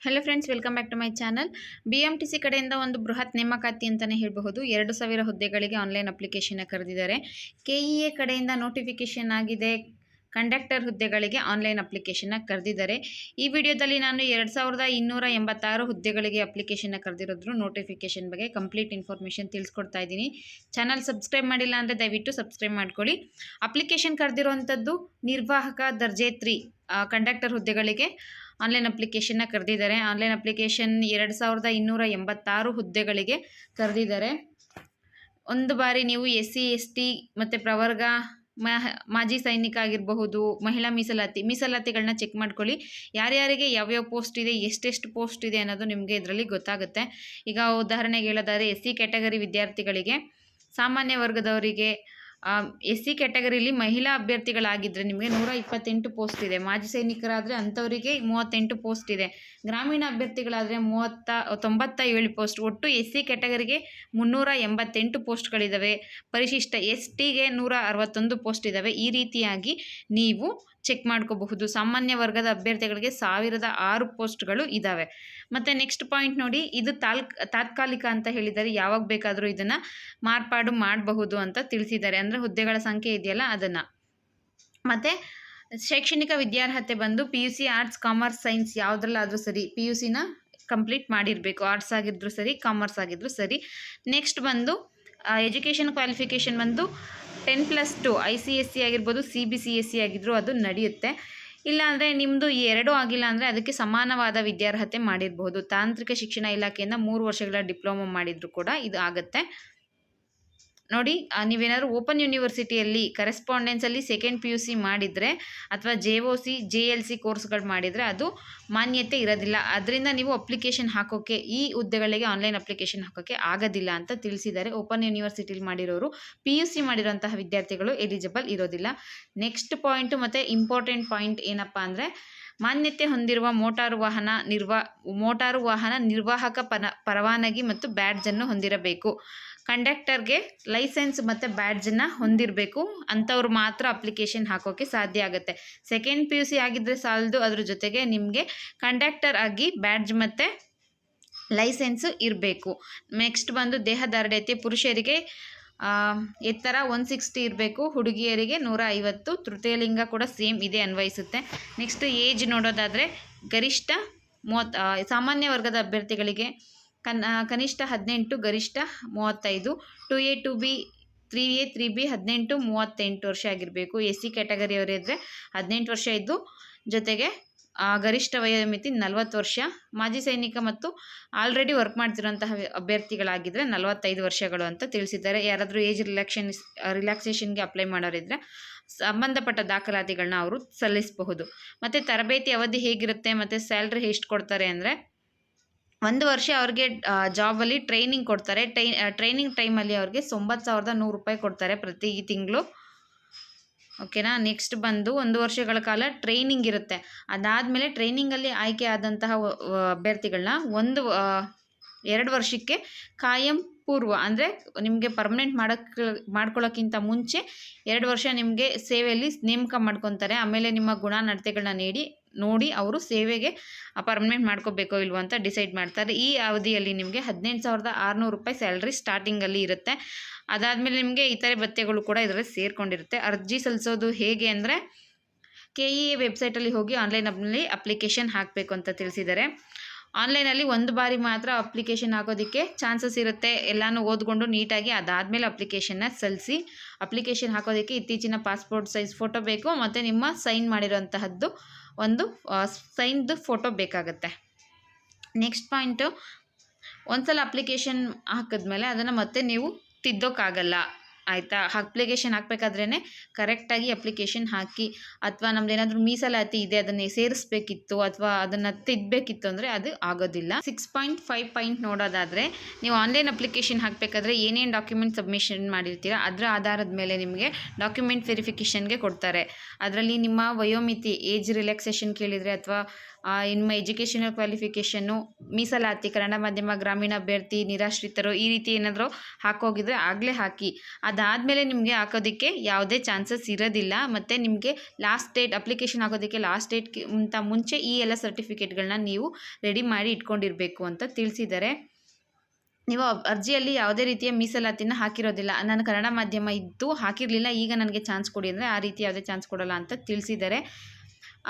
Hello friends, welcome back to my channel. BMTC ಕಡೆಯಿಂದ ಒಂದು ಬೃಹತ್ ನೇಮಕಾತಿ ಅಂತಲೇ ಹೇಳಬಹುದು. 2000 ಹುದ್ದೆಗಳಿಗೆ ಆನ್ಲೈನ್ ಅಪ್ಲಿಕೇಶನ್ ಕರೆದಿದ್ದಾರೆ. KEA ಕಡೆಯಿಂದ ನೋಟಿಫಿಕೇಶನ್ ಆಗಿದೆ. ಕಂಡಕ್ಟರ್ ಹುದ್ದೆಗಳಿಗೆ ಆನ್ಲೈನ್ ಅಪ್ಲಿಕೇಶನ್ ಕರೆದಿದ್ದಾರೆ. ಈ ವಿಡಿಯೋದಲ್ಲಿ ನಾನು 2286 ಹುದ್ದೆಗಳಿಗೆ ಅಪ್ಲಿಕೇಶನ್ ಕರೆದಿರೋದ್ರು ನೋಟಿಫಿಕೇಶನ್ ಬಗ್ಗೆ ಕಂಪ್ಲೀಟ್ ಇನ್ಫಾರ್ಮೇಷನ್ ತಿಳಿಸ್ಕೊಡ್ತಾ ಇದ್ದೀನಿ. ಚಾನಲ್ ಸಬ್ಸ್ಕ್ರೈಬ್ ಮಾಡಿಲ್ಲ ಅಂದರೆ ದಯವಿಟ್ಟು ಸಬ್ಸ್ಕ್ರೈಬ್ ಮಾಡ್ಕೊಳ್ಳಿ. ಅಪ್ಲಿಕೇಶನ್ ಕರೆದಿರುವಂಥದ್ದು ನಿರ್ವಾಹಕ ದರ್ಜೆ 3 ಕಂಡಕ್ಟರ್ ಹುದ್ದೆಗಳಿಗೆ ಆನ್ಲೈನ್ ಅಪ್ಲಿಕೇಶನ್ನ ಕರೆದಿದ್ದಾರೆ. ಆನ್ಲೈನ್ ಅಪ್ಲಿಕೇಶನ್ 2286 ಹುದ್ದೆಗಳಿಗೆ ಕರೆದಿದ್ದಾರೆ. ಒಂದು ಬಾರಿ ನೀವು SC ST ಮತ್ತು ಪ್ರವರ್ಗ, ಮಾಜಿ ಸೈನಿಕ ಆಗಿರಬಹುದು, ಮಹಿಳಾ ಮೀಸಲಾತಿಗಳನ್ನ ಚೆಕ್ ಮಾಡ್ಕೊಳ್ಳಿ. ಯಾರ್ಯಾರಿಗೆ ಯಾವ್ಯಾವ ಪೋಸ್ಟ್ ಇದೆ, ಎಷ್ಟೆಷ್ಟು ಪೋಸ್ಟ್ ಇದೆ ಅನ್ನೋದು ನಿಮಗೆ ಇದರಲ್ಲಿ ಗೊತ್ತಾಗುತ್ತೆ. ಈಗ ಉದಾಹರಣೆಗೆ ಹೇಳೋದಾದರೆ SC ಕ್ಯಾಟಗರಿ ವಿದ್ಯಾರ್ಥಿಗಳಿಗೆ, ಸಾಮಾನ್ಯ ವರ್ಗದವರಿಗೆ, SC ಕ್ಯಾಟಗರಿಲಿ ಮಹಿಳಾ ಅಭ್ಯರ್ಥಿಗಳಾಗಿದ್ದರೆ ನಿಮಗೆ 128 ಪೋಸ್ಟ್ ಇದೆ. ಮಾಜಿ ಸೈನಿಕರಾದರೆ ಅಂಥವರಿಗೆ 38 ಪೋಸ್ಟ್ ಇದೆ. ಗ್ರಾಮೀಣ ಅಭ್ಯರ್ಥಿಗಳಾದರೆ 97 ಪೋಸ್ಟ್. ಒಟ್ಟು SC ಕ್ಯಾಟಗರಿಗೆ 388 ಪೋಸ್ಟ್ಗಳಿದ್ದಾವೆ. ಪರಿಶಿಷ್ಟ STಗೆ 161 ಪೋಸ್ಟ್ ಇದ್ದಾವೆ. ಈ ರೀತಿಯಾಗಿ ನೀವು ಚೆಕ್ ಮಾಡ್ಕೋಬಹುದು. ಸಾಮಾನ್ಯ ವರ್ಗದ ಅಭ್ಯರ್ಥಿಗಳಿಗೆ 1006 ಪೋಸ್ಟ್ಗಳು ಇದ್ದಾವೆ. ಮತ್ತು ನೆಕ್ಸ್ಟ್ ಪಾಯಿಂಟ್ ನೋಡಿ, ಇದು ತಾತ್ಕಾಲಿಕ ಅಂತ ಹೇಳಿದ್ದಾರೆ. ಯಾವಾಗ ಬೇಕಾದರೂ ಇದನ್ನು ಮಾರ್ಪಾಡು ಮಾಡಬಹುದು ಅಂತ ತಿಳಿಸಿದ್ದಾರೆ. ಅಂದರೆ ಹುದ್ದೆಗಳ ಸಂಖ್ಯೆ ಇದೆಯಲ್ಲ ಅದನ್ನು. ಮತ್ತು ಶೈಕ್ಷಣಿಕ ವಿದ್ಯಾರ್ಹತೆ ಬಂದು PUC ಆರ್ಟ್ಸ್, ಕಾಮರ್ಸ್, ಸೈನ್ಸ್ ಯಾವುದ್ರಲ್ಲಾದರೂ ಸರಿ PUCನ ಕಂಪ್ಲೀಟ್ ಮಾಡಿರಬೇಕು. ಆರ್ಟ್ಸ್ ಆಗಿದ್ದರೂ ಸರಿ, ಕಾಮರ್ಸ್ ಆಗಿದ್ದರೂ ಸರಿ. ನೆಕ್ಸ್ಟ್ ಬಂದು ಎಜುಕೇಷನ್ ಕ್ವಾಲಿಫಿಕೇಷನ್ ಬಂದು 10+2 ICSE ಆಗಿರ್ಬೋದು, CBCSE ಆಗಿದ್ದರೂ ಅದು ನಡೆಯುತ್ತೆ. ಇಲ್ಲಾಂದರೆ ನಿಮ್ಮದು ಎರಡೂ ಆಗಿಲ್ಲ ಅಂದರೆ ಅದಕ್ಕೆ ಸಮಾನವಾದ ವಿದ್ಯಾರ್ಹತೆ ಮಾಡಿರಬಹುದು. ತಾಂತ್ರಿಕ ಶಿಕ್ಷಣ ಇಲಾಖೆಯಿಂದ 3 ವರ್ಷಗಳ ಡಿಪ್ಲೊಮಾ ಮಾಡಿದರೂ ಕೂಡ ಇದು ಆಗುತ್ತೆ. ನೋಡಿ, ನೀವೇನಾದರೂ ಓಪನ್ ಯೂನಿವರ್ಸಿಟಿಯಲ್ಲಿ ಕರೆಸ್ಪಾಂಡೆನ್ಸಲ್ಲಿ ಸೆಕೆಂಡ್ PUC ಮಾಡಿದರೆ ಅಥವಾ JOC JLC ಕೋರ್ಸ್ಗಳು ಮಾಡಿದರೆ ಅದು ಮಾನ್ಯತೆ ಇರೋದಿಲ್ಲ. ಅದರಿಂದ ನೀವು ಅಪ್ಲಿಕೇಶನ್ ಹಾಕೋಕ್ಕೆ, ಈ ಹುದ್ದೆಗಳಿಗೆ ಆನ್ಲೈನ್ ಅಪ್ಲಿಕೇಶನ್ ಹಾಕೋಕ್ಕೆ ಆಗೋದಿಲ್ಲ ಅಂತ ತಿಳಿಸಿದ್ದಾರೆ. ಓಪನ್ ಯೂನಿವರ್ಸಿಟಿಲಿ ಮಾಡಿರೋರು, PUC ಮಾಡಿರೋಂತಹ ವಿದ್ಯಾರ್ಥಿಗಳು ಎಲಿಜಿಬಲ್ ಇರೋದಿಲ್ಲ. ನೆಕ್ಸ್ಟ್ ಪಾಯಿಂಟು ಮತ್ತು ಇಂಪಾರ್ಟೆಂಟ್ ಪಾಯಿಂಟ್ ಏನಪ್ಪ ಅಂದರೆ, ಮಾನ್ಯತೆ ಹೊಂದಿರುವ ಮೋಟಾರು ವಾಹನ ನಿರ್ವಾಹಕ ಪರವಾನಗಿ ಮತ್ತು ಬ್ಯಾಡ್ಜನ್ನು ಹೊಂದಿರಬೇಕು. ಕಂಡಕ್ಟರ್ಗೆ ಲೈಸೆನ್ಸ್ ಮತ್ತು ಬ್ಯಾಡ್ಜನ್ನು ಹೊಂದಿರಬೇಕು. ಅಂಥವ್ರು ಮಾತ್ರ ಅಪ್ಲಿಕೇಶನ್ ಹಾಕೋಕ್ಕೆ ಸಾಧ್ಯ ಆಗುತ್ತೆ. ಸೆಕೆಂಡ್ PUC ಆಗಿದ್ದರೆ ಸಾಲದು, ಅದ್ರ ಜೊತೆಗೆ ನಿಮಗೆ ಕಂಡಕ್ಟರ್ ಆಗಿ ಬ್ಯಾಡ್ಜ್ ಮತ್ತು ಲೈಸೆನ್ಸು ಇರಬೇಕು. ನೆಕ್ಸ್ಟ್ ಬಂದು ದೇಹದಾರ್ಢ್ಯತೆ, ಪುರುಷರಿಗೆ ಎತ್ತರ 160 ಇರಬೇಕು, ಹುಡುಗಿಯರಿಗೆ 150, ತೃತೀಯ ಲಿಂಗ ಕೂಡ ಸೇಮ್ ಇದೆ ಅನ್ವಯಿಸುತ್ತೆ. ನೆಕ್ಸ್ಟ್ ಏಜ್ ನೋಡೋದಾದರೆ ಗರಿಷ್ಠ 30, ಸಾಮಾನ್ಯ ವರ್ಗದ ಅಭ್ಯರ್ಥಿಗಳಿಗೆ ಕನಿಷ್ಠ 18, ಗರಿಷ್ಠ 35, 2A 2B 3A 3B 18 38 ವರ್ಷ ಆಗಿರಬೇಕು. SC ಕ್ಯಾಟಗರಿಯವರಿದ್ದರೆ 18 ವರ್ಷ ಇದ್ದು ಜೊತೆಗೆ ಗರಿಷ್ಠ ವಯೋಮಿತಿ 40 ವರ್ಷ. ಮಾಜಿ ಸೈನಿಕ ಮತ್ತು ಆಲ್ರೆಡಿ ವರ್ಕ್ ಮಾಡ್ತಿರೋಂತಹ ಅಭ್ಯರ್ಥಿಗಳಾಗಿದ್ದರೆ 45 ವರ್ಷಗಳು ಅಂತ ತಿಳಿಸಿದ್ದಾರೆ. ಯಾರಾದರೂ ಏಜ್ ರಿಲ್ಯಾಕ್ಸೇಷನ್ಗೆ ಅಪ್ಲೈ ಮಾಡೋರಿದ್ದರೆ ಸಂಬಂಧಪಟ್ಟ ದಾಖಲಾತಿಗಳನ್ನ ಅವರು ಸಲ್ಲಿಸಬಹುದು. ಮತ್ತು ತರಬೇತಿ ಅವಧಿ ಹೇಗಿರುತ್ತೆ ಮತ್ತು ಸ್ಯಾಲ್ರಿ ಎಷ್ಟು ಕೊಡ್ತಾರೆ ಅಂದರೆ, 1 ವರ್ಷ ಅವ್ರಿಗೆ ಜಾಬಲ್ಲಿ ಟ್ರೈನಿಂಗ್ ಕೊಡ್ತಾರೆ. ಟ್ರೈನಿಂಗ್ ಟೈಮಲ್ಲಿ ಅವ್ರಿಗೆ 90,100 ರೂಪಾಯಿ ಕೊಡ್ತಾರೆ ಪ್ರತಿ ತಿಂಗಳು. ಓಕೆನಾ. ನೆಕ್ಸ್ಟ್ ಬಂದು 1 ವರ್ಷಗಳ ಕಾಲ ಟ್ರೈನಿಂಗ್ ಇರುತ್ತೆ. ಅದಾದಮೇಲೆ ಟ್ರೈನಿಂಗಲ್ಲಿ ಆಯ್ಕೆ ಆದಂತಹ ಅಭ್ಯರ್ಥಿಗಳನ್ನ 2 ವರ್ಷಕ್ಕೆ ಕಾಯಂ ಪೂರ್ವ, ಅಂದರೆ ನಿಮಗೆ ಪರ್ಮನೆಂಟ್ ಮಾಡ್ಕೊಳ್ಳೋಕ್ಕಿಂತ ಮುಂಚೆ 2 ವರ್ಷ ನಿಮಗೆ ಸೇವೆಯಲ್ಲಿ ನೇಮಕ ಮಾಡ್ಕೊತಾರೆ. ಆಮೇಲೆ ನಿಮ್ಮ ಗುಣ ನಡತೆಗಳನ್ನ ನೋಡಿ ಅವರು ಸೇವೆಗೆ ಪರ್ಮನೆಂಟ್ ಮಾಡ್ಕೋಬೇಕೋ ಇಲ್ವೋ ಅಂತ ಡಿಸೈಡ್ ಮಾಡ್ತಾರೆ. ಈ ಅವಧಿಯಲ್ಲಿ ನಿಮಗೆ 18,600 ರೂಪಾಯಿ ಸ್ಯಾಲ್ರಿ ಸ್ಟಾರ್ಟಿಂಗಲ್ಲಿ ಇರುತ್ತೆ. ಅದಾದಮೇಲೆ ನಿಮಗೆ ಇತರೆ ಭತ್ಯೆಗಳು ಕೂಡ ಇದರಲ್ಲಿ ಸೇರಿಕೊಂಡಿರುತ್ತೆ. ಅರ್ಜಿ ಸಲ್ಲಿಸೋದು ಹೇಗೆ ಅಂದರೆ, KEA ವೆಬ್ಸೈಟಲ್ಲಿ ಹೋಗಿ ಆನ್ಲೈನಲ್ಲಿ ಅಪ್ಲಿಕೇಶನ್ ಹಾಕಬೇಕು ಅಂತ ತಿಳಿಸಿದ್ದಾರೆ. ಆನ್ಲೈನಲ್ಲಿ 1 ಬಾರಿ ಮಾತ್ರ ಅಪ್ಲಿಕೇಶನ್ ಹಾಕೋದಕ್ಕೆ ಚಾನ್ಸಸ್ ಇರುತ್ತೆ. ಎಲ್ಲನೂ ಓದ್ಕೊಂಡು ನೀಟಾಗಿ ಅದಾದಮೇಲೆ ಅಪ್ಲಿಕೇಶನ್ನ ಸಲ್ಲಿಸಿ. ಅಪ್ಲಿಕೇಶನ್ ಹಾಕೋದಕ್ಕೆ ಇತ್ತೀಚಿನ ಪಾಸ್ಪೋರ್ಟ್ ಸೈಜ್ ಫೋಟೋ ಬೇಕು ಮತ್ತು ನಿಮ್ಮ ಸೈನ್ ಮಾಡಿರೋಂತಹದ್ದು ಒಂದು ಸೈನ್ದು ಫೋಟೋ ಬೇಕಾಗುತ್ತೆ. ನೆಕ್ಸ್ಟ್ ಪಾಯಿಂಟು, ಒಂದ್ಸಲ ಅಪ್ಲಿಕೇಶನ್ ಹಾಕಿದ್ಮೇಲೆ ಅದನ್ನು ಮತ್ತೆ ನೀವು ತಿದ್ದೋಕ್ಕಾಗಲ್ಲ, ಆಯಿತಾ. ಅಪ್ಲಿಕೇಶನ್ ಹಾಕಬೇಕಾದ್ರೇ ಕರೆಕ್ಟಾಗಿ ಅಪ್ಲಿಕೇಶನ್ ಹಾಕಿ, ಅಥವಾ ನಮ್ದು ಏನಾದರೂ ಮೀಸಲಾತಿ ಇದೆ ಅದನ್ನೇ ಸೇರಿಸ್ಬೇಕಿತ್ತು ಅಥವಾ ಅದನ್ನು ತಿದ್ದಬೇಕಿತ್ತು ಅಂದರೆ ಅದು ಆಗೋದಿಲ್ಲ. 6.5 ಪಾಯಿಂಟ್ ನೋಡೋದಾದರೆ, ನೀವು ಆನ್ಲೈನ್ ಅಪ್ಲಿಕೇಶನ್ ಹಾಕಬೇಕಾದ್ರೆ ಏನೇನು ಡಾಕ್ಯುಮೆಂಟ್ ಸಬ್ಮಿಷನ್ ಮಾಡಿರ್ತೀರ ಅದರ ಆಧಾರದ ಮೇಲೆ ನಿಮಗೆ ಡಾಕ್ಯುಮೆಂಟ್ ವೆರಿಫಿಕೇಷನ್ಗೆ ಕೊಡ್ತಾರೆ. ಅದರಲ್ಲಿ ನಿಮ್ಮ ವಯೋಮಿತಿ, ಏಜ್ ರಿಲ್ಯಾಕ್ಸೇಷನ್ ಕೇಳಿದರೆ ಅಥವಾ ನಿಮ್ಮ ಎಜುಕೇಷನಲ್ ಕ್ವಾಲಿಫಿಕೇಷನ್ನು, ಮೀಸಲಾತಿ, ಕನ್ನಡ ಮಾಧ್ಯಮ, ಗ್ರಾಮೀಣ ಅಭ್ಯರ್ಥಿ, ನಿರಾಶ್ರಿತರು ಈ ರೀತಿ ಏನಾದರೂ ಹಾಕೋಗಿದ್ರೆ ಆಗಲೇ ಹಾಕಿ. ಅದಾದಮೇಲೆ ನಿಮಗೆ ಹಾಕೋದಕ್ಕೆ ಯಾವುದೇ ಚಾನ್ಸಸ್ ಇರೋದಿಲ್ಲ. ಮತ್ತು ನಿಮಗೆ ಲಾಸ್ಟ್ ಡೇಟ್ ಅಪ್ಲಿಕೇಶನ್ ಹಾಕೋದಕ್ಕೆ ಲಾಸ್ಟ್ ಡೇಟ್ಗಿಂತ ಮುಂಚೆ ಈ ಎಲ್ಲ ಸರ್ಟಿಫಿಕೇಟ್ಗಳನ್ನ ನೀವು ರೆಡಿ ಮಾಡಿ ಇಟ್ಕೊಂಡಿರಬೇಕು ಅಂತ ತಿಳಿಸಿದ್ದಾರೆ. ನೀವು ಅರ್ಜಿಯಲ್ಲಿ ಯಾವುದೇ ರೀತಿಯ ಮೀಸಲಾತಿನ ಹಾಕಿರೋದಿಲ್ಲ. ನಾನು ಕನ್ನಡ ಮಾಧ್ಯಮ ಇದ್ದು ಹಾಕಿರಲಿಲ್ಲ, ಈಗ ನನಗೆ ಚಾನ್ಸ್ ಕೊಡಿ ಅಂದರೆ ಆ ರೀತಿ ಯಾವುದೇ ಚಾನ್ಸ್ ಕೊಡೋಲ್ಲ ಅಂತ ತಿಳಿಸಿದ್ದಾರೆ.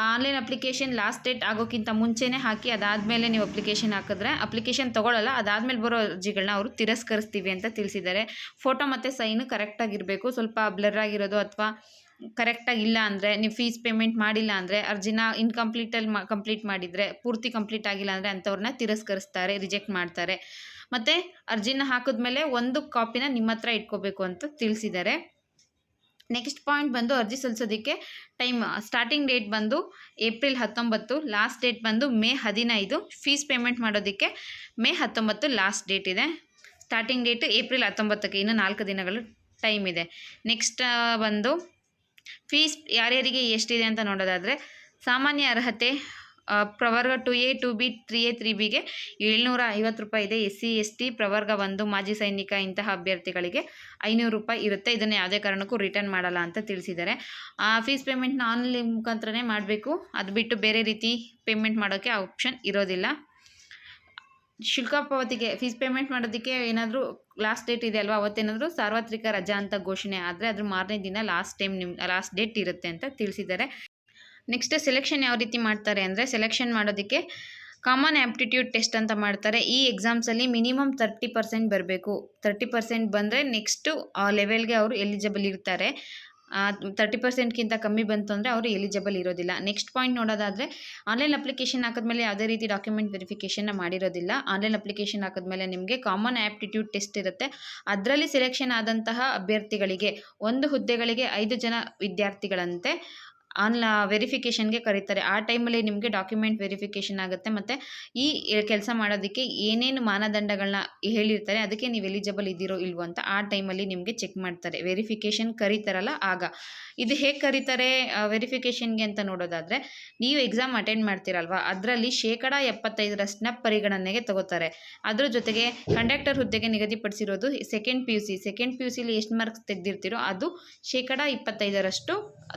ಆನ್ಲೈನ್ ಅಪ್ಲಿಕೇಶನ್ ಲಾಸ್ಟ್ ಡೇಟ್ ಆಗೋಕ್ಕಿಂತ ಮುಂಚೆನೇ ಹಾಕಿ. ಅದಾದಮೇಲೆ ನೀವು ಅಪ್ಲಿಕೇಶನ್ ಹಾಕಿದ್ರೆ ಅಪ್ಲಿಕೇಶನ್ ತೊಗೊಳ್ಳಲ್ಲ. ಅದಾದಮೇಲೆ ಬರೋ ಅರ್ಜಿಗಳನ್ನ ಅವರು ತಿರಸ್ಕರಿಸ್ತೀವಿ ಅಂತ ತಿಳಿಸಿದ್ದಾರೆ. ಫೋಟೋ ಮತ್ತು ಸೈನು ಕರೆಕ್ಟಾಗಿರಬೇಕು. ಸ್ವಲ್ಪ ಬ್ಲರ್ ಆಗಿರೋದು ಅಥವಾ ಕರೆಕ್ಟಾಗಿಲ್ಲ ಅಂದರೆ, ನೀವು ಫೀಸ್ ಪೇಮೆಂಟ್ ಮಾಡಿಲ್ಲ ಅಂದರೆ, ಅರ್ಜಿನ ಇನ್ಕಂಪ್ಲೀಟಲ್ಲಿ ಕಂಪ್ಲೀಟ್ ಮಾಡಿದರೆ, ಪೂರ್ತಿ ಕಂಪ್ಲೀಟ್ ಆಗಿಲ್ಲ ಅಂದರೆ ಅಂಥವ್ರನ್ನ ತಿರಸ್ಕರಿಸ್ತಾರೆ, ರಿಜೆಕ್ಟ್ ಮಾಡ್ತಾರೆ. ಮತ್ತು ಅರ್ಜಿನ ಹಾಕಿದ್ಮೇಲೆ ಒಂದು ಕಾಪಿನ ನಿಮ್ಮ ಹತ್ರ ಇಟ್ಕೋಬೇಕು ಅಂತ ತಿಳಿಸಿದ್ದಾರೆ. ನೆಕ್ಸ್ಟ್ ಪಾಯಿಂಟ್ ಬಂದು ಅರ್ಜಿ ಸಲ್ಲಿಸೋದಕ್ಕೆ ಟೈಮ್ ಸ್ಟಾರ್ಟಿಂಗ್ ಡೇಟ್ ಬಂದು ಏಪ್ರಿಲ್ 19, ಲಾಸ್ಟ್ ಡೇಟ್ ಬಂದು ಮೇ 15. ಫೀಸ್ ಪೇಮೆಂಟ್ ಮಾಡೋದಕ್ಕೆ ಮೇ 19 ಲಾಸ್ಟ್ ಡೇಟ್ ಇದೆ. ಸ್ಟಾರ್ಟಿಂಗ್ ಡೇಟ್ ಏಪ್ರಿಲ್ 19ಕ್ಕೆ, ಇನ್ನು 4 ದಿನಗಳು ಟೈಮ್ ಇದೆ. ನೆಕ್ಸ್ಟ್ ಬಂದು ಫೀಸ್ ಯಾರ್ಯಾರಿಗೆ ಎಷ್ಟಿದೆ ಅಂತ ನೋಡೋದಾದರೆ, ಸಾಮಾನ್ಯ ಅರ್ಹತೆ ಪ್ರವರ್ಗ 2A 2B 3A 3Bಗೆ 750 ರೂಪಾಯಿ ಇದೆ. SC ST ಪ್ರವರ್ಗ 1 ಮಾಜಿ ಸೈನಿಕ ಇಂತಹ ಅಭ್ಯರ್ಥಿಗಳಿಗೆ 500 ರೂಪಾಯಿ ಇರುತ್ತೆ. ಇದನ್ನು ಯಾವುದೇ ಕಾರಣಕ್ಕೂ ರಿಟರ್ನ್ ಮಾಡಲ್ಲ ಅಂತ ತಿಳಿಸಿದ್ದಾರೆ. ಫೀಸ್ ಪೇಮೆಂಟ್ನ ಆನ್ಲೈನ್ ಮುಖಾಂತರನೇ ಮಾಡಬೇಕು. ಅದು ಬಿಟ್ಟು ಬೇರೆ ರೀತಿ ಪೇಮೆಂಟ್ ಮಾಡೋಕ್ಕೆ ಆಪ್ಷನ್ ಇರೋದಿಲ್ಲ. ಶುಲ್ಕ ಪಾವತಿಗೆ ಫೀಸ್ ಪೇಮೆಂಟ್ ಮಾಡೋದಕ್ಕೆ ಏನಾದರೂ ಲಾಸ್ಟ್ ಡೇಟ್ ಇದೆ ಅಲ್ವಾ, ಅವತ್ತೇನಾದರೂ ಸಾರ್ವತ್ರಿಕ ರಜಾ ಅಂತ ಘೋಷಣೆ ಆದರೆ ಅದ್ರ ಮಾರನೇ ದಿನ ಲಾಸ್ಟ್ ಡೇಟ್ ಇರುತ್ತೆ ಅಂತ ತಿಳಿಸಿದ್ದಾರೆ. ನೆಕ್ಸ್ಟ್ ಸೆಲೆಕ್ಷನ್ ಯಾವ ರೀತಿ ಮಾಡ್ತಾರೆ ಅಂದರೆ, ಸೆಲೆಕ್ಷನ್ ಮಾಡೋದಕ್ಕೆ ಕಾಮನ್ ಆ್ಯಪ್ಟಿಟ್ಯೂಡ್ ಟೆಸ್ಟ್ ಅಂತ ಮಾಡ್ತಾರೆ. ಈ ಎಕ್ಸಾಮ್ಸಲ್ಲಿ ಮಿನಿಮಮ್ 30% ಬರಬೇಕು. 30% ಬಂದರೆ ನೆಕ್ಸ್ಟು ಲೆವೆಲ್ಗೆ ಅವರು ಎಲಿಜಿಬಲ್ ಇರ್ತಾರೆ. 30%ಗಿಂತ ಕಮ್ಮಿ ಬಂತು ಅಂದರೆ ಅವರು ಎಲಿಜಿಬಲ್ ಇರೋದಿಲ್ಲ. ನೆಕ್ಸ್ಟ್ ಪಾಯಿಂಟ್ ನೋಡೋದಾದರೆ, ಆನ್ಲೈನ್ ಅಪ್ಲಿಕೇಶನ್ ಹಾಕಿದ್ಮೇಲೆ ಯಾವುದೇ ರೀತಿ ಡಾಕ್ಯುಮೆಂಟ್ ವೆರಿಫಿಕೇಷನ್ನ ಮಾಡಿರೋದಿಲ್ಲ. ಆನ್ಲೈನ್ ಅಪ್ಲಿಕೇಶನ್ ಹಾಕಿದ್ಮೇಲೆ ನಿಮಗೆ ಕಾಮನ್ ಆ್ಯಪ್ಟಿಟ್ಯೂಡ್ ಟೆಸ್ಟ್ ಇರುತ್ತೆ. ಅದರಲ್ಲಿ ಸೆಲೆಕ್ಷನ್ ಆದಂತಹ ಅಭ್ಯರ್ಥಿಗಳಿಗೆ 1 ಹುದ್ದೆಗಳಿಗೆ 5 ಜನ ವಿದ್ಯಾರ್ಥಿಗಳಂತೆ ವೆರಿಫಿಕೇಷನ್ಗೆ ಕರೀತಾರೆ. ಆ ಟೈಮಲ್ಲಿ ನಿಮಗೆ ಡಾಕ್ಯುಮೆಂಟ್ ವೆರಿಫಿಕೇಷನ್ ಆಗುತ್ತೆ. ಮತ್ತು ಈ ಕೆಲಸ ಮಾಡೋದಕ್ಕೆ ಏನೇನು ಮಾನದಂಡಗಳನ್ನ ಹೇಳಿರ್ತಾರೆ, ಅದಕ್ಕೆ ನೀವು ಎಲಿಜಿಬಲ್ ಇದ್ದೀರೋ ಇಲ್ವೋ ಅಂತ ಆ ಟೈಮಲ್ಲಿ ನಿಮಗೆ ಚೆಕ್ ಮಾಡ್ತಾರೆ. ವೆರಿಫಿಕೇಷನ್ ಕರೀತಾರಲ್ಲ ಆಗ. ಇದು ಹೇಗೆ ಕರೀತಾರೆ ವೆರಿಫಿಕೇಷನ್ಗೆ ಅಂತ ನೋಡೋದಾದರೆ, ನೀವು ಎಕ್ಸಾಮ್ ಅಟೆಂಡ್ ಮಾಡ್ತೀರಲ್ವ, ಅದರಲ್ಲಿ 75% ಪರಿಗಣನೆಗೆ ತಗೋತಾರೆ. ಅದ್ರ ಜೊತೆಗೆ ಕಂಡಕ್ಟರ್ ಹುದ್ದೆಗೆ ನಿಗದಿಪಡಿಸಿರೋದು ಸೆಕೆಂಡ್ ಪಿ ಯು ಸಿಲಿ ಎಷ್ಟು ಮಾರ್ಕ್ಸ್ ತೆಗೆದಿರ್ತೀರೋ ಅದು 25%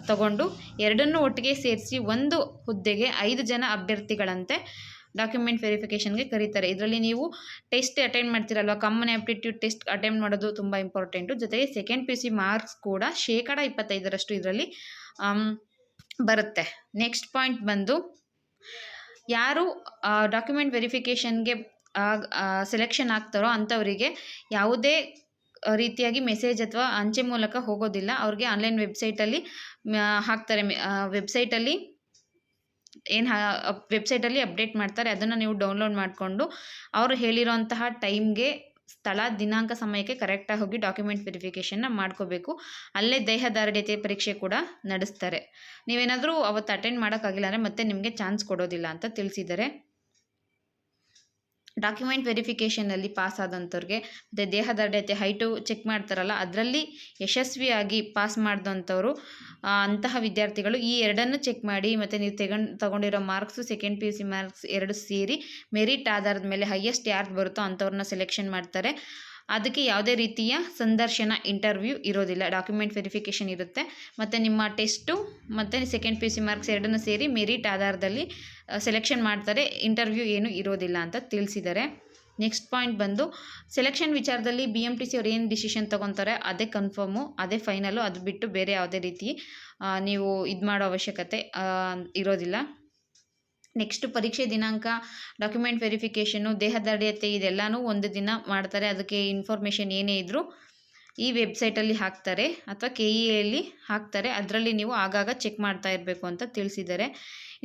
ತಗೊಂಡು ಎರಡನ್ನೂ ಒಟ್ಟಿಗೆ ಸೇರಿಸಿ ಒಂದು ಹುದ್ದೆಗೆ 5 ಜನ ಅಭ್ಯರ್ಥಿಗಳಂತೆ ಡಾಕ್ಯುಮೆಂಟ್ ವೆರಿಫಿಕೇಷನ್ಗೆ ಕರೀತಾರೆ. ಇದರಲ್ಲಿ ನೀವು ಟೆಸ್ಟ್ ಅಟೆಂಡ್ ಮಾಡ್ತೀರಲ್ವ, ಕಾಮನ್ ಆ್ಯಪ್ಟಿಟ್ಯೂಡ್ ಟೆಸ್ಟ್ ಅಟೆಂಡ್ ಮಾಡೋದು ತುಂಬ ಇಂಪಾರ್ಟೆಂಟು. ಜೊತೆಗೆ second P U C marks ಕೂಡ 25% ಇದರಲ್ಲಿ ಬರುತ್ತೆ. ನೆಕ್ಸ್ಟ್ ಪಾಯಿಂಟ್ ಬಂದು, ಯಾರು ಡಾಕ್ಯುಮೆಂಟ್ ವೆರಿಫಿಕೇಷನ್ಗೆ ಸೆಲೆಕ್ಷನ್ ಆಗ್ತಾರೋ ಅಂಥವರಿಗೆ ಯಾವುದೇ ರೀತಿಯಾಗಿ ಮೆಸೇಜ್ ಅಥವಾ ಅಂಚೆ ಮೂಲಕ ಹೋಗೋದಿಲ್ಲ. ಅವ್ರಿಗೆ ಆನ್ಲೈನ್ ವೆಬ್ಸೈಟಲ್ಲಿ ಹಾಕ್ತಾರೆ. ವೆಬ್ಸೈಟಲ್ಲಿ ಅಪ್ಡೇಟ್ ಮಾಡ್ತಾರೆ. ಅದನ್ನು ನೀವು ಡೌನ್ಲೋಡ್ ಮಾಡಿಕೊಂಡು ಅವರು ಹೇಳಿರೋಂತಹ ಟೈಮ್ಗೆ, ಸ್ಥಳ, ದಿನಾಂಕ, ಸಮಯಕ್ಕೆ ಕರೆಕ್ಟಾಗಿ ಹೋಗಿ ಡಾಕ್ಯುಮೆಂಟ್ ವೆರಿಫಿಕೇಷನ್ನ ಮಾಡ್ಕೋಬೇಕು. ಅಲ್ಲೇ ದೇಹದಾರ್ಢ್ಯತೆ ಪರೀಕ್ಷೆ ಕೂಡ ನಡೆಸ್ತಾರೆ. ನೀವೇನಾದರೂ ಅವತ್ತು ಅಟೆಂಡ್ ಮಾಡೋಕ್ಕಾಗಿಲ್ಲ ಅಂದರೆ ಮತ್ತೆ ನಿಮಗೆ ಚಾನ್ಸ್ ಕೊಡೋದಿಲ್ಲ ಅಂತ ತಿಳಿಸಿದ್ದಾರೆ. ಡಾಕ್ಯುಮೆಂಟ್ ವೆರಿಫಿಕೇಷನಲ್ಲಿ ಪಾಸ್ ಆದಂಥವ್ರಿಗೆ ಮತ್ತು ದೇಹದಾರ್ಢ್ಯತೆ ಹೈಟು ಚೆಕ್ ಮಾಡ್ತಾರಲ್ಲ, ಅದರಲ್ಲಿ ಯಶಸ್ವಿಯಾಗಿ ಪಾಸ್ ಮಾಡಿದಂಥವ್ರು ಅಂತಹ ವಿದ್ಯಾರ್ಥಿಗಳು ಈ ಎರಡನ್ನು ಚೆಕ್ ಮಾಡಿ ಮತ್ತು ನೀವು ತಗೊಂಡಿರೋ marks, second P U C marks 2 ಸೇರಿ ಮೆರಿಟ್ ಆಧಾರದ ಮೇಲೆ ಹೈಯೆಸ್ಟ್ ಯಾರು ಬರುತ್ತೋ ಅಂಥವ್ರನ್ನ ಸೆಲೆಕ್ಷನ್ ಮಾಡ್ತಾರೆ. ಅದಕ್ಕೆ ಯಾವುದೇ ರೀತಿಯ ಸಂದರ್ಶನ, ಇಂಟರ್ವ್ಯೂ ಇರೋದಿಲ್ಲ. ಡಾಕ್ಯುಮೆಂಟ್ ವೆರಿಫಿಕೇಷನ್ ಇರುತ್ತೆ ಮತ್ತು ನಿಮ್ಮ ಟೆಸ್ಟು ಮತ್ತು second P U C marks 2 ಸೇರಿ ಮೆರಿಟ್ ಆಧಾರದಲ್ಲಿ ಸೆಲೆಕ್ಷನ್ ಮಾಡ್ತಾರೆ. ಇಂಟರ್ವ್ಯೂ ಏನೂ ಇರೋದಿಲ್ಲ ಅಂತ ತಿಳಿಸಿದ್ದಾರೆ. ನೆಕ್ಸ್ಟ್ ಪಾಯಿಂಟ್ ಬಂದು, ಸೆಲೆಕ್ಷನ್ ವಿಚಾರದಲ್ಲಿ BMTC ಅವ್ರು ಏನು ಡಿಸಿಷನ್ ತೊಗೊತಾರೆ ಅದೇ ಕನ್ಫರ್ಮು, ಅದೇ ಫೈನಲು. ಅದು ಬಿಟ್ಟು ಬೇರೆ ಯಾವುದೇ ರೀತಿ ನೀವು ಇದು ಮಾಡೋ ಅವಶ್ಯಕತೆ ಇರೋದಿಲ್ಲ. ನೆಕ್ಸ್ಟ್ ಪರೀಕ್ಷೆ ದಿನಾಂಕ, ಡಾಕ್ಯುಮೆಂಟ್ ವೆರಿಫಿಕೇಷನು, ದೇಹದಾರ್ಢ್ಯತೆ ಇದೆಲ್ಲನೂ ಒಂದು ದಿನ ಮಾಡ್ತಾರೆ. ಅದಕ್ಕೆ ಇನ್ಫಾರ್ಮೇಷನ್ ಏನೇ ಇದ್ದರೂ ಈ ವೆಬ್ಸೈಟಲ್ಲಿ ಹಾಕ್ತಾರೆ ಅಥವಾ KEAಯಲ್ಲಿ ಹಾಕ್ತಾರೆ. ಅದರಲ್ಲಿ ನೀವು ಆಗಾಗ ಚೆಕ್ ಮಾಡ್ತಾ ಇರಬೇಕು ಅಂತ ತಿಳಿಸಿದ್ದಾರೆ.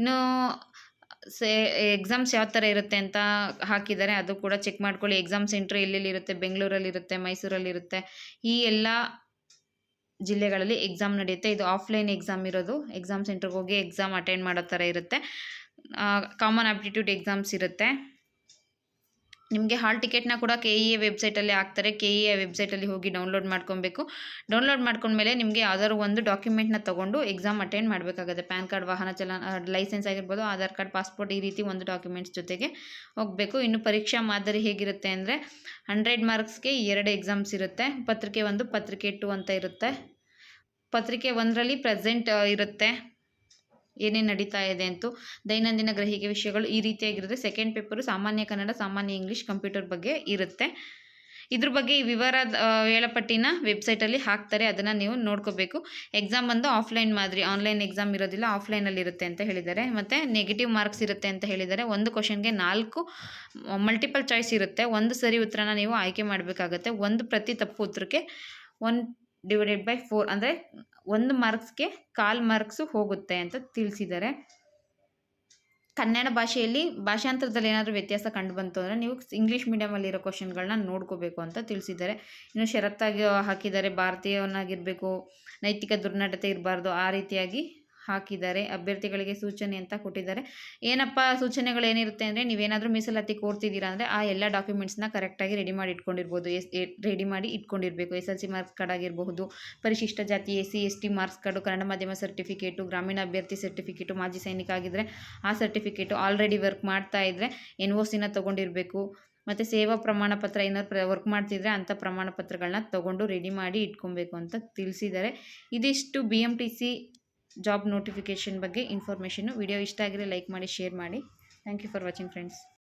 ಇನ್ನು ಎಕ್ಸಾಮ್ಸ್ ಯಾವ ಥರ ಇರುತ್ತೆ ಅಂತ ಹಾಕಿದ್ದಾರೆ, ಅದು ಕೂಡ ಚೆಕ್ ಮಾಡ್ಕೊಳ್ಳಿ. ಎಕ್ಸಾಮ್ ಸೆಂಟ್ರ್ ಎಲ್ಲೆಲ್ಲಿರುತ್ತೆ, ಬೆಂಗಳೂರಲ್ಲಿರುತ್ತೆ, ಮೈಸೂರಲ್ಲಿರುತ್ತೆ, ಈ ಎಲ್ಲ ಜಿಲ್ಲೆಗಳಲ್ಲಿ ಎಕ್ಸಾಮ್ ನಡೆಯುತ್ತೆ. ಇದು ಆಫ್ಲೈನ್ ಎಕ್ಸಾಮ್ ಇರೋದು. ಎಕ್ಸಾಮ್ ಸೆಂಟ್ರಿಗೆ ಹೋಗಿ ಎಕ್ಸಾಮ್ ಅಟೆಂಡ್ ಮಾಡೋ ಥರ ಇರುತ್ತೆ. ಕಾಮನ್ ಆಪ್ಟಿಟ್ಯೂಡ್ ಎಕ್ಸಾಮ್ಸ್ ಇರುತ್ತೆ. ನಿಮಗೆ ಹಾಲ್ ಟಿಕೆಟ್ನ ಕೂಡ KEA ವೆಬ್ಸೈಟಲ್ಲಿ ಹಾಕ್ತಾರೆ. KEA ವೆಬ್ಸೈಟಲ್ಲಿ ಹೋಗಿ ಡೌನ್ಲೋಡ್ ಮಾಡ್ಕೊಬೇಕು. ಡೌನ್ಲೋಡ್ ಮಾಡ್ಕೊಂಡ್ಮೇಲೆ ನಿಮಗೆ ಯಾವ್ದಾದ್ರು ಒಂದು ಡಾಕ್ಯುಮೆಂಟ್ನ ತೊಗೊಂಡು ಎಕ್ಸಾಮ್ ಅಟೆಂಡ್ ಮಾಡಬೇಕಾಗುತ್ತೆ. ಪ್ಯಾನ್ ಕಾರ್ಡ್, ವಾಹನ ಚಲನ ಲೈಸೆನ್ಸ್ ಆಗಿರ್ಬೋದು, ಆಧಾರ್ ಕಾರ್ಡ್, ಪಾಸ್ಪೋರ್ಟ್, ಈ ರೀತಿ ಒಂದು ಡಾಕ್ಯುಮೆಂಟ್ಸ್ ಜೊತೆಗೆ ಹೋಗಬೇಕು. ಇನ್ನು ಪರೀಕ್ಷಾ ಮಾದರಿ ಹೇಗಿರುತ್ತೆ ಅಂದರೆ 100 ಮಾರ್ಕ್ಸ್ಗೆ 2 ಎಕ್ಸಾಮ್ಸ್ ಇರುತ್ತೆ. ಪತ್ರಿಕೆ 1, ಪತ್ರಿಕೆ 2 ಅಂತ ಇರುತ್ತೆ. ಪತ್ರಿಕೆ 1ರಲ್ಲಿ ಪ್ರೆಸೆಂಟ್ ಇರುತ್ತೆ, ಏನೇನು ನಡೀತಾ ಇದೆ ಅಂತೂ, ದೈನಂದಿನ ಗ್ರಹಿಕೆ ವಿಷಯಗಳು ಈ ರೀತಿಯಾಗಿರುತ್ತೆ. ಸೆಕೆಂಡ್ ಪೇಪರು ಸಾಮಾನ್ಯ ಕನ್ನಡ, ಸಾಮಾನ್ಯ ಇಂಗ್ಲೀಷ್, ಕಂಪ್ಯೂಟರ್ ಬಗ್ಗೆ ಇರುತ್ತೆ. ಇದ್ರ ಬಗ್ಗೆ ಈ ವಿವರದ ವೇಳಾಪಟ್ಟಿನ ವೆಬ್ಸೈಟಲ್ಲಿ ಹಾಕ್ತಾರೆ, ಅದನ್ನು ನೀವು ನೋಡ್ಕೋಬೇಕು. ಎಕ್ಸಾಮ್ ಬಂದು ಆಫ್ಲೈನ್ ಮಾದರಿ, ಆನ್ಲೈನ್ ಎಕ್ಸಾಮ್ ಇರೋದಿಲ್ಲ, ಆಫ್ಲೈನಲ್ಲಿ ಇರುತ್ತೆ ಅಂತ ಹೇಳಿದ್ದಾರೆ. ಮತ್ತು ನೆಗೆಟಿವ್ ಮಾರ್ಕ್ಸ್ ಇರುತ್ತೆ ಅಂತ ಹೇಳಿದ್ದಾರೆ. ಒಂದು ಕ್ವಶನ್ಗೆ 4 ಮಲ್ಟಿಪಲ್ ಚಾಯ್ಸ್ ಇರುತ್ತೆ. ಒಂದು ಸರಿ ಉತ್ತರನ ನೀವು ಆಯ್ಕೆ ಮಾಡಬೇಕಾಗತ್ತೆ. ಒಂದು ಪ್ರತಿ ತಪ್ಪು ಉತ್ತರಕ್ಕೆ 1/4 ಅಂದರೆ 1 ಮಾರ್ಕ್ಸ್ಗೆ 1/4 ಮಾರ್ಕ್ಸು ಹೋಗುತ್ತೆ ಅಂತ ತಿಳಿಸಿದ್ದಾರೆ. ಕನ್ನಡ ಭಾಷೆಯಲ್ಲಿ ಭಾಷಾಂತರದಲ್ಲಿ ಏನಾದರೂ ವ್ಯತ್ಯಾಸ ಕಂಡು ಬಂತು ಅಂದರೆ ನೀವು ಇಂಗ್ಲೀಷ್ ಮೀಡಿಯಮಲ್ಲಿರೋ ಕ್ವಶನ್ಗಳನ್ನ ನೋಡ್ಕೋಬೇಕು ಅಂತ ತಿಳಿಸಿದ್ದಾರೆ. ಇನ್ನು ಷರತ್ತಾಗಿ ಹಾಕಿದ್ದಾರೆ, ಭಾರತೀಯವನ್ನಾಗಿರಬೇಕು, ನೈತಿಕ ದುರ್ನಡತೆ ಇರಬಾರ್ದು, ಆ ರೀತಿಯಾಗಿ ಹಾಕಿದ್ದಾರೆ. ಅಭ್ಯರ್ಥಿಗಳಿಗೆ ಸೂಚನೆ ಅಂತ ಕೊಟ್ಟಿದ್ದಾರೆ. ಏನಪ್ಪ ಸೂಚನೆಗಳು ಏನಿರುತ್ತೆ ಅಂದರೆ, ನೀವೇನಾದರೂ ಮೀಸಲಾತಿ ಕೋರ್ತಿದ್ದೀರಾ ಅಂದರೆ ಆ ಎಲ್ಲ ಡಾಕ್ಯುಮೆಂಟ್ಸ್ನ ಕರೆಕ್ಟಾಗಿ ರೆಡಿ ಮಾಡಿ ಇಟ್ಕೊಂಡಿರ್ಬೋದು. ರೆಡಿ ಮಾಡಿ ಇಟ್ಕೊಂಡಿರಬೇಕು. SLC ಮಾರ್ಕ್ಸ್ ಕಾರ್ಡ್ ಆಗಿರಬಹುದು, ಪರಿಶಿಷ್ಟ ಜಾತಿ SC ST marks card, Kannada ಮಾಧ್ಯಮ ಸರ್ಟಿಫಿಕೇಟು, ಗ್ರಾಮೀಣ ಅಭ್ಯರ್ಥಿ ಸರ್ಟಿಫಿಕೇಟು, ಮಾಜಿ ಸೈನಿಕ ಆಗಿದ್ದರೆ ಆ ಸರ್ಟಿಫಿಕೇಟು, ಆಲ್ರೆಡಿ ವರ್ಕ್ ಮಾಡ್ತಾ ಇದ್ದರೆ NOCನ ತೊಗೊಂಡಿರಬೇಕು. ಮತ್ತು ಸೇವಾ ಪ್ರಮಾಣ ಪತ್ರ ಏನಾದ್ರು ವರ್ಕ್ ಮಾಡ್ತಿದ್ರೆ ಅಂಥ ಪ್ರಮಾಣ ಪತ್ರಗಳನ್ನ ತೊಗೊಂಡು ರೆಡಿ ಮಾಡಿ ಇಟ್ಕೊಬೇಕು ಅಂತ ತಿಳಿಸಿದ್ದಾರೆ. ಇದಿಷ್ಟು BMTC ಜಾಬ್ ನೋಟಿಫಿಕೇಷನ್ ಬಗ್ಗೆ ಇನ್ಫಾರ್ಮೇಷನು. ವಿಡಿಯೋ ಇಷ್ಟ ಆಗಿದ್ರೆ ಲೈಕ್ ಮಾಡಿ, ಶೇರ್ ಮಾಡಿ. Thank you for watching friends.